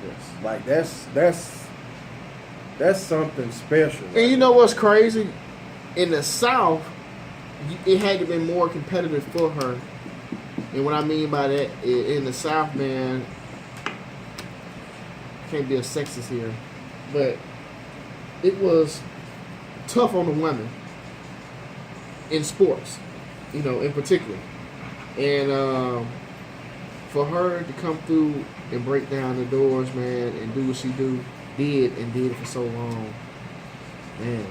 Yes. Like that's something special. And you know what's crazy? In the South, it had to be more competitive for her. And what I mean by that, in the South, man, can't be a sexist here, but it was tough on the women in sports, in particular. And for her to come through and break down the doors, man, and do what she did it for so long, man.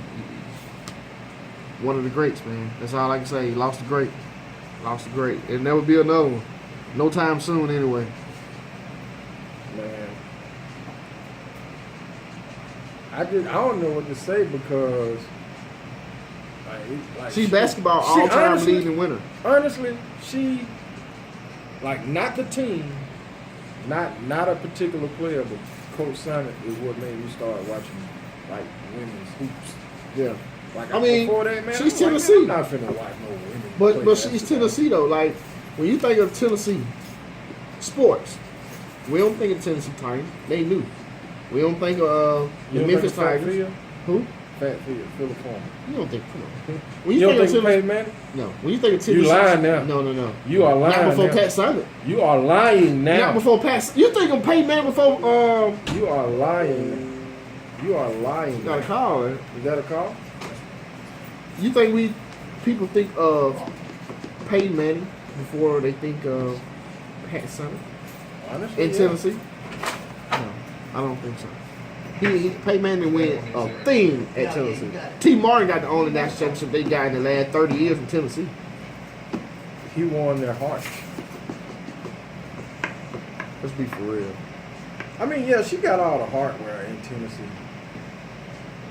One of the greats, man. That's all I can say. Lost the great. Lost the great. There'll never be another one. No time soon, anyway. Man. I don't know what to say because she's basketball all-time leading winner. Honestly, she not the team, not a particular player, but Coach Sonic is what made me start watching women's hoops. Yeah. Before that, man, she's Tennessee. I'm not finna watch no women. But she's Tennessee though. Like when you think of Tennessee sports, we don't think of Tennessee Titans. They knew. We don't think of the Memphis Tigers. Who? Fatfield, Philip Farmer. You don't think? Come on. When you think of Peyton Manning? No. When you think of Tennessee, you lying now. No. You are lying. Not before now. Pat Summitt. You are lying now. Not before Pat. You think of Peyton Manning before? You are lying. You are lying. Got a call. Is that a call? You think people think of Peyton Manning before they think of Pat Summitt? Honestly, in Tennessee? No, I don't think so. Peyton Manning went a thing at Tennessee. T. Martin got the only national championship they got in the last 30 years from Tennessee. He won their hearts. Let's be for real. I mean, yeah, she got all the hardware in Tennessee.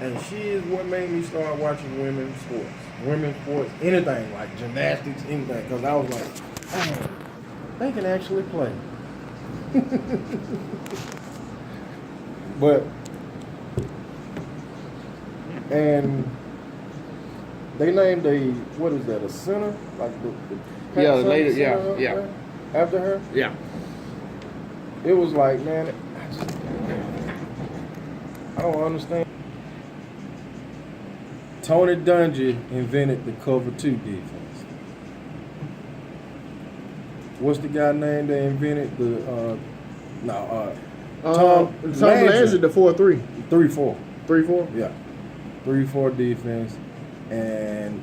And she is what made me start watching women's sports, anything like gymnastics, anything. Because I was like, oh, they can actually play. But, and they named a center? Like the Yeah, the lady, center yeah. After her? Yeah. It was like, man, I don't understand. Tony Dungy invented the cover 2 defense. What's the guy name that invented the Tom Landry, the 4-3. 3-4. 3-4? Yeah. 3-4 defense. And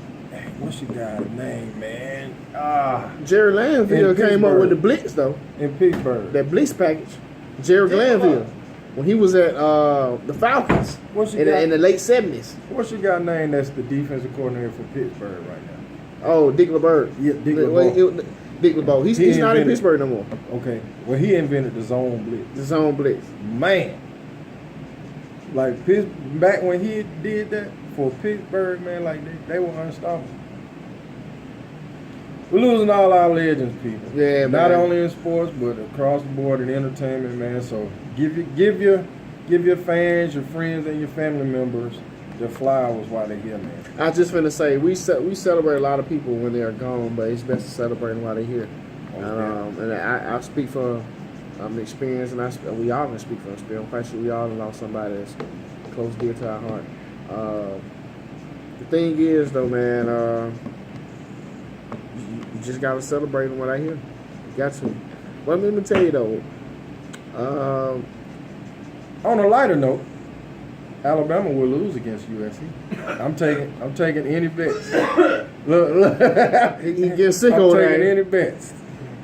what's your guy's name, man? Jerry Glanville came up with the blitz though. In Pittsburgh. That blitz package. Jerry Glanville. When he was at the Falcons in the late 70s. What's your guy name that's the defensive coordinator for Pittsburgh right now? Oh, Dick LeBeau. Yeah, Dick LeBeau. Dick LeBeau. He's not in Pittsburgh no more. Okay. Well, he invented the zone blitz. The zone blitz. Man. Like, back when he did that for Pittsburgh, man, like, they were unstoppable. We're losing all our legends, people. Yeah, man. Not only in sports, but across the board in entertainment, man. So give your fans, your friends, and your family members their flowers while they're here, man. I was just finna say we celebrate a lot of people when they're gone, but it's best to celebrate them while they're here. Okay. And I speak from experience, and we all can speak from experience. I'm quite sure we all lost somebody that's close, dear to our heart. The thing is, though, man, you just gotta celebrate them while they're here. You got to. Well, let me tell you though. On a lighter note, Alabama will lose against USC. I'm taking any bets. Look. He gets sick over there. I'm taking any bets.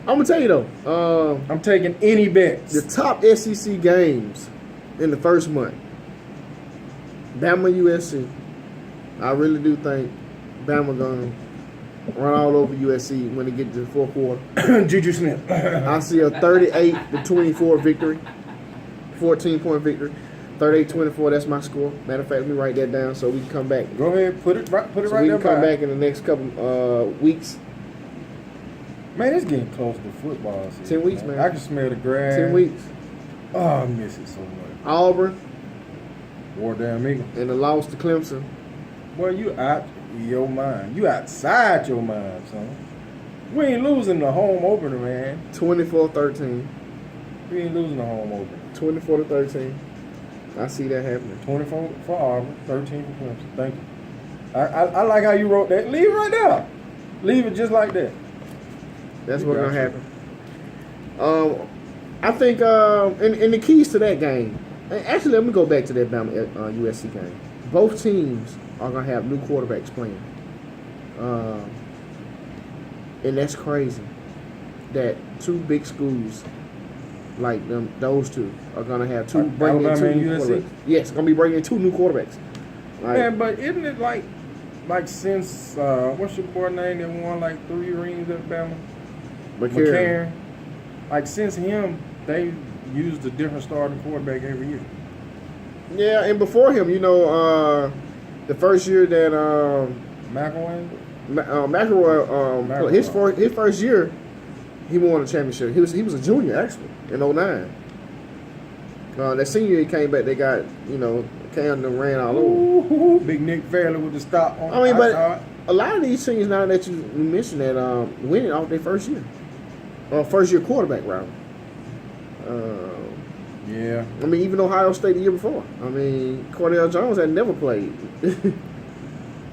I'm gonna tell you though. I'm taking any bets. The top SEC games in the first month. Bama USC. I really do think Bama gonna run all over USC when they get to the fourth quarter. Juju Smith. I see a 38-24 victory. 14-point victory. 38-24, that's my score. Matter of fact, let me write that down so we can come back. Go ahead, put it right there. We can come back in the next couple weeks. Man, it's getting close to football season. 10 weeks, man. I can smell the grass. 10 weeks. Oh, I miss it so much. Auburn. War damn Eagle. And the loss to Clemson. Boy, you out your mind. You outside your mind, son. We ain't losing the home opener, man. 24-13. We ain't losing the home opener. 24-13. I see that happening. 24 for Auburn, 13 for Clemson. Thank you. I like how you wrote that. Leave it right there. Leave it just like that. That's what's gonna happen. I think, and the keys to that game. Actually, let me go back to that Bama USC game. Both teams are gonna have new quarterbacks playing, and that's crazy. That two big schools like them, those two are gonna have bringing in two new USC? quarterbacks. Yes, gonna be bringing in two new quarterbacks. Like, Man, but isn't it like since what's your boy name that won like 3 rings at Bama? McCarron. Like since him, they used a different starting quarterback every year. Yeah, and before him, the first year that McElwain. McElroy, his first year, he won a championship. He was a junior actually in 2009. That senior year he came back, they got Cam and ran all over. Ooh, Big Nick Fairley with the stop on. I mean, but a lot of these seniors now that you mentioned that winning off their first year, first year quarterback round. Yeah. I mean, even Ohio State the year before. I mean, Cordell Jones had never played.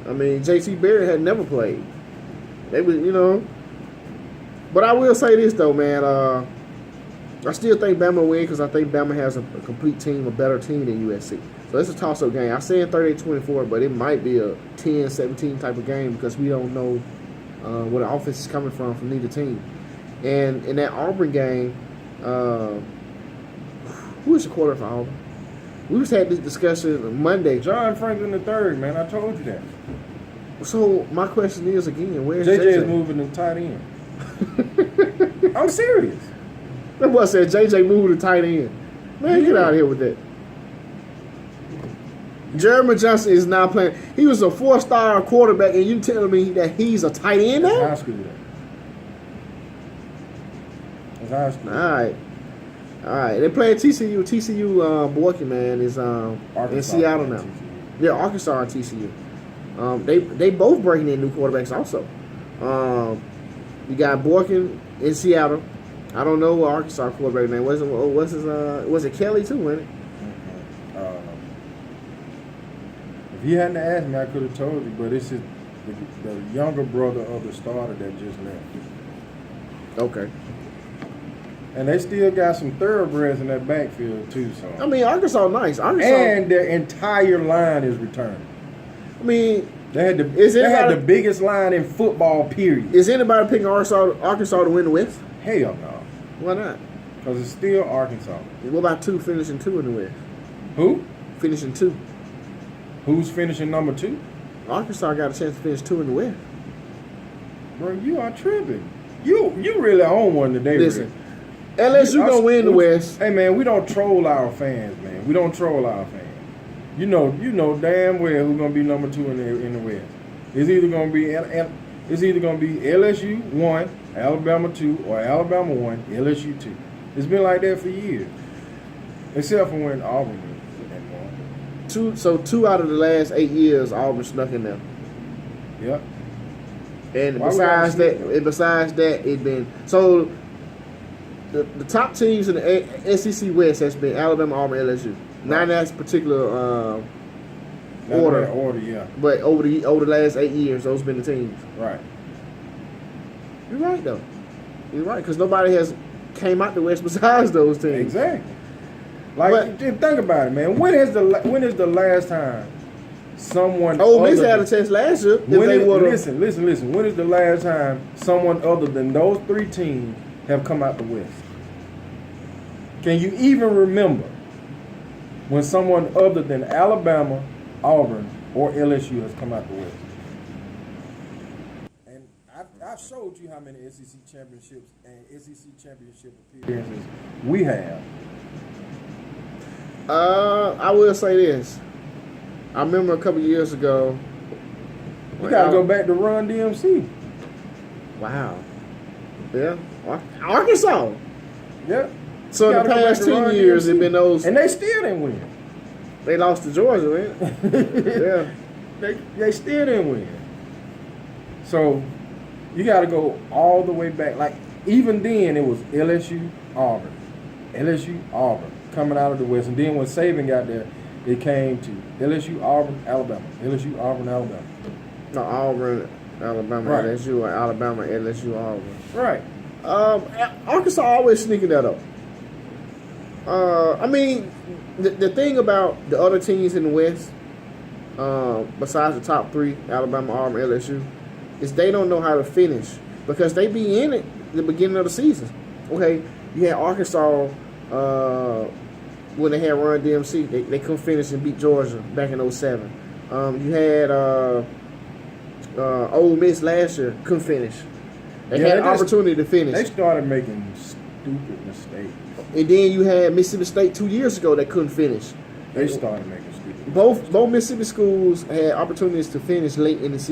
I mean, J.T. Barrett had never played. They was, But I will say this though, man. I still think Bama will win because I think Bama has a complete team, a better team than USC. So it's a toss-up game. I said 38-24, but it might be a 10-17 type of game because we don't know where the offense is coming from neither team. And in that Auburn game, who is the quarterback for Auburn? We just had this discussion Monday. John Franklin III, man. I told you that. So my question is again, where's JJ? JJ? Is moving to tight end. I'm serious. That boy said JJ moved to tight end. Man, get out of here with that. Jeremy Johnson is now playing. He was a 4-star quarterback, and you telling me that he's a tight end now? High school. That's high school. All right. They play at TCU. TCU Boykin, man, is in Seattle now. Yeah, Arkansas and TCU. They both bringing in new quarterbacks also. You got Boykin in Seattle. I don't know what Arkansas quarterback name was. Was it Kelly too? Wasn't it? If you hadn't asked me, I could have told you. But it's the younger brother of the starter that just left. Okay. And they still got some thoroughbreds in that backfield too. So I mean, Arkansas nice. And their entire line is returning. I mean, they had the biggest line in football. Period. Is anybody picking Arkansas to win the West? Hell no. Why not? Because it's still Arkansas. What about finishing 2 in the West? Who? Finishing 2. Who's finishing number 2? Arkansas got a chance to finish 2 in the West. Bro, you are tripping. You really own one today. Listen, LSU gonna win the West. Hey man, we don't troll our fans, man. We don't troll our fans. You know damn well who's gonna be number 2 in the West. It's either gonna be LSU 1, Alabama 2, or Alabama 1, LSU 2. It's been like that for years, except for when Auburn won. 2 out of the last 8 years, Auburn snuck in there. Yep. And besides that, it been so. The top teams in the SEC West has been Alabama, Auburn, LSU. Not in that particular order, yeah. But over the last 8 years, those have been the teams. Right. You're right though. You're right because nobody has came out the West besides those teams. Exactly. Like, think about it, man. When is the last time someone? Ole Miss had a chance last year. Listen. When is the last time someone other than those 3 teams have come out the West? Can you even remember when someone other than Alabama, Auburn, or LSU has come out the West? And I've showed you how many SEC championships and SEC championship appearances we have. I will say this. I remember a couple years ago. You gotta go back to Run DMC. Wow. Yeah. Arkansas. Yeah. So in the past 10 years, it's been those. And they still didn't win. They lost to Georgia, man. Yeah. They still didn't win. So you got to go all the way back. Like, even then, it was LSU, Auburn. LSU, Auburn, coming out of the West. And then when Saban got there, it came to LSU, Auburn, Alabama. LSU, Auburn, Alabama. No, Auburn, Alabama, Right. LSU, or Alabama, LSU, Auburn. Right. Arkansas always sneaking that up. I mean, the thing about the other teams in the West, besides the top three, Alabama, Auburn, LSU, is they don't know how to finish because they be in it at the beginning of the season. Okay, you had Arkansas when they had Ron DMC, they couldn't finish and beat Georgia back in 07. You had Ole Miss last year, couldn't finish. They had an opportunity to finish. They started making stupid mistakes. And then you had Mississippi State 2 years ago that couldn't finish. They started making stupid mistakes. Both Mississippi schools had opportunities to finish late in the season.